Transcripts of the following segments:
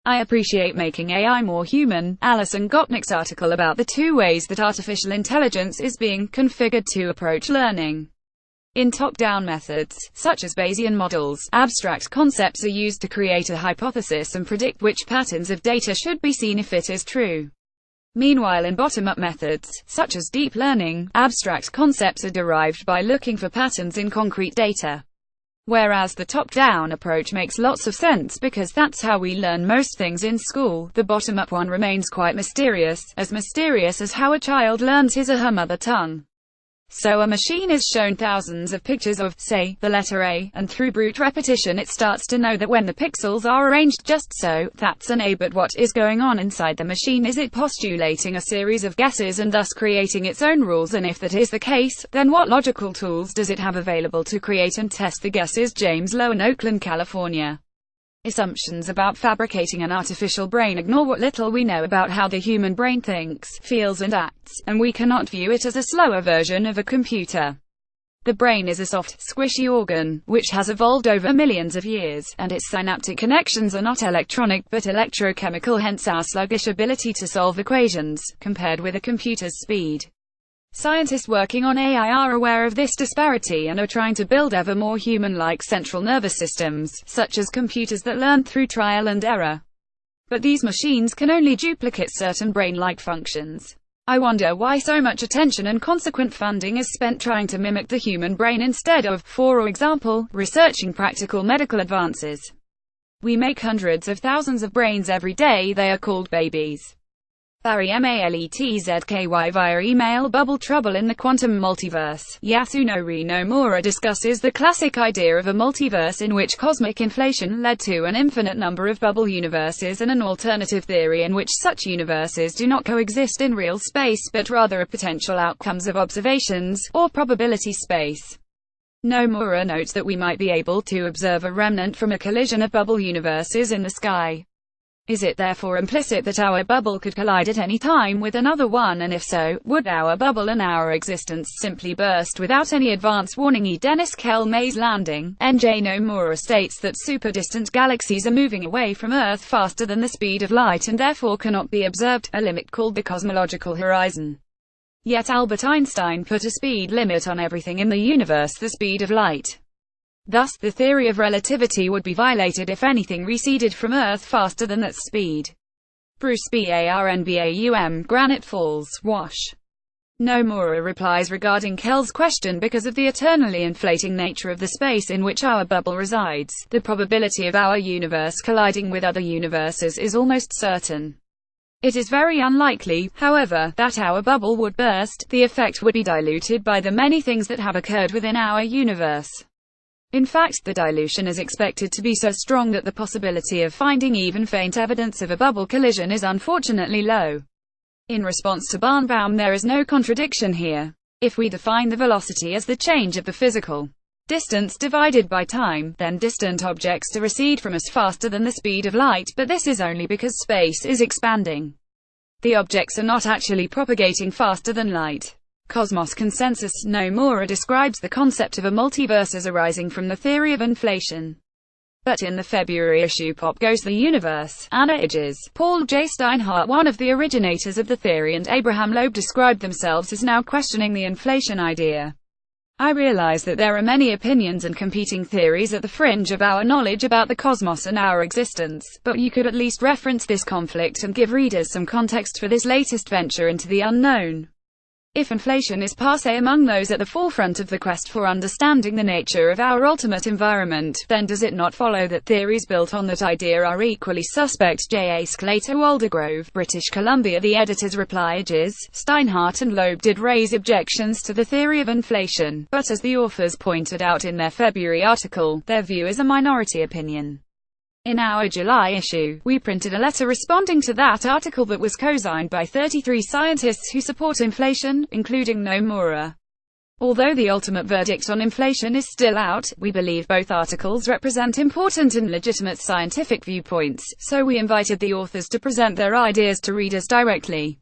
I appreciate making AI more human. Alison Gopnik's article about the 2 ways that artificial intelligence is being configured to approach learning. In top-down methods, such as Bayesian models, abstract concepts are used to create a hypothesis and predict which patterns of data should be seen if it is true. Meanwhile, in bottom-up methods, such as deep learning, abstract concepts are derived by looking for patterns in concrete data. Whereas the top-down approach makes lots of sense because that's how we learn most things in school, the bottom-up one remains quite mysterious as how a child learns his or her mother tongue. So a machine is shown thousands of pictures of, say, the letter A, and through brute repetition it starts to know that when the pixels are arranged just so, that's an A. But what is going on inside the machine? Is it postulating a series of guesses and thus creating its own rules? And if that is the case, then what logical tools does it have available to create and test the guesses? James Loewen, Oakland, California. Assumptions about fabricating an artificial brain ignore what little we know about how the human brain thinks, feels and acts, and we cannot view it as a slower version of a computer. The brain is a soft, squishy organ, which has evolved over millions of years, and its synaptic connections are not electronic but electrochemical, hence our sluggish ability to solve equations, compared with a computer's speed. Scientists working on AI are aware of this disparity and are trying to build ever more human-like central nervous systems, such as computers that learn through trial and error. But these machines can only duplicate certain brain-like functions. I wonder why so much attention and consequent funding is spent trying to mimic the human brain instead of, for example, researching practical medical advances. We make hundreds of thousands of brains every day. They are called babies. Barry Maletzky via email. Bubble trouble in the quantum multiverse. Yasunori Nomura discusses the classic idea of a multiverse in which cosmic inflation led to an infinite number of bubble universes, and an alternative theory in which such universes do not coexist in real space but rather are potential outcomes of observations, or probability space. Nomura notes that we might be able to observe a remnant from a collision of bubble universes in the sky. Is it therefore implicit that our bubble could collide at any time with another one, and if so, would our bubble and our existence simply burst without any advance warning? E. Dennis Kell, Maze Landing. N.J. Nomura states that super-distant galaxies are moving away from Earth faster than the speed of light and therefore cannot be observed, a limit called the cosmological horizon. Yet Albert Einstein put a speed limit on everything in the universe, the speed of light. Thus, the theory of relativity would be violated if anything receded from Earth faster than that speed. Bruce Barnbaum, Granite Falls, Wash. Nomura replies regarding Kell's question: because of the eternally inflating nature of the space in which our bubble resides, the probability of our universe colliding with other universes is almost certain. It is very unlikely, however, that our bubble would burst. The effect would be diluted by the many things that have occurred within our universe. In fact, the dilution is expected to be so strong that the possibility of finding even faint evidence of a bubble collision is unfortunately low. In response to Barnbaum, there is no contradiction here. If we define the velocity as the change of the physical distance divided by time, then distant objects to recede from us faster than the speed of light, but this is only because space is expanding. The objects are not actually propagating faster than light. Cosmos consensus. Nomura describes the concept of a multiverse as arising from the theory of inflation. But in the February issue Pop Goes the Universe, Anna Idges, Paul J. Steinhardt, one of the originators of the theory, and Abraham Loeb described themselves as now questioning the inflation idea. I realize that there are many opinions and competing theories at the fringe of our knowledge about the cosmos and our existence, but you could at least reference this conflict and give readers some context for this latest venture into the unknown. If inflation is passé among those at the forefront of the quest for understanding the nature of our ultimate environment, then does it not follow that theories built on that idea are equally suspect? J. A. Sclater, Aldergrove, British Columbia. The editor's reply: Idges, Steinhardt and Loeb did raise objections to the theory of inflation, but as the authors pointed out in their February article, their view is a minority opinion. In our July issue, we printed a letter responding to that article that was co-signed by 33 scientists who support inflation, including Nomura. Although the ultimate verdict on inflation is still out, we believe both articles represent important and legitimate scientific viewpoints, so we invited the authors to present their ideas to readers directly.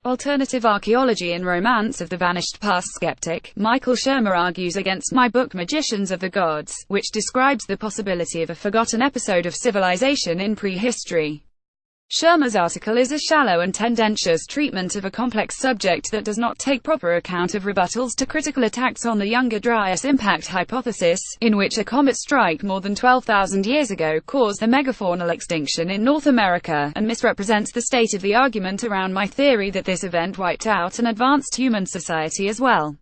Alternative Archaeology and Romance of the Vanished Past. Skeptic Michael Shermer argues against my book Magicians of the Gods, which describes the possibility of a forgotten episode of civilization in prehistory. Shermer's article is a shallow and tendentious treatment of a complex subject that does not take proper account of rebuttals to critical attacks on the Younger Dryas impact hypothesis, in which a comet strike more than 12,000 years ago caused the megafaunal extinction in North America, and misrepresents the state of the argument around my theory that this event wiped out an advanced human society as well.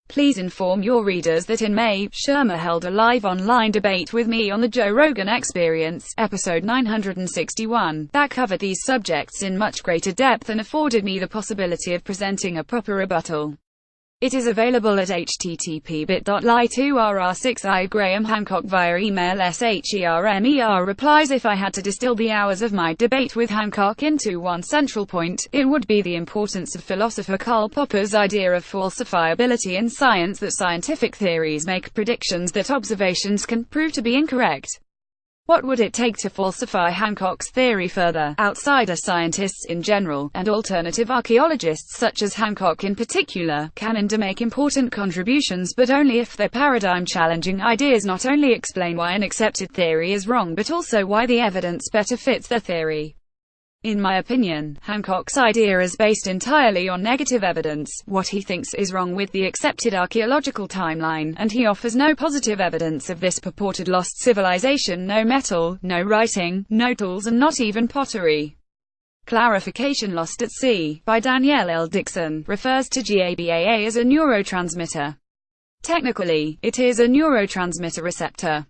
Please inform your readers that in May, Shermer held a live online debate with me on the Joe Rogan Experience, episode 961, that covered these subjects in much greater depth and afforded me the possibility of presenting a proper rebuttal. It is available at http://bit.ly/2rr6i Graham Hancock via email SHERMER replies. If I had to distill the hours of my debate with Hancock into one central point, it would be the importance of philosopher Karl Popper's idea of falsifiability in science, that scientific theories make predictions that observations can prove to be incorrect. What would it take to falsify Hancock's theory further? Outsider scientists in general, and alternative archaeologists such as Hancock in particular, can and do make important contributions, but only if their paradigm-challenging ideas not only explain why an accepted theory is wrong but also why the evidence better fits their theory. In my opinion, Hancock's idea is based entirely on negative evidence, what he thinks is wrong with the accepted archaeological timeline, and he offers no positive evidence of this purported lost civilization: no metal, no writing, no tools, and not even pottery. Clarification: Lost at Sea, by Danielle L. Dixon, refers to GABAA as a neurotransmitter. Technically, it is a neurotransmitter receptor.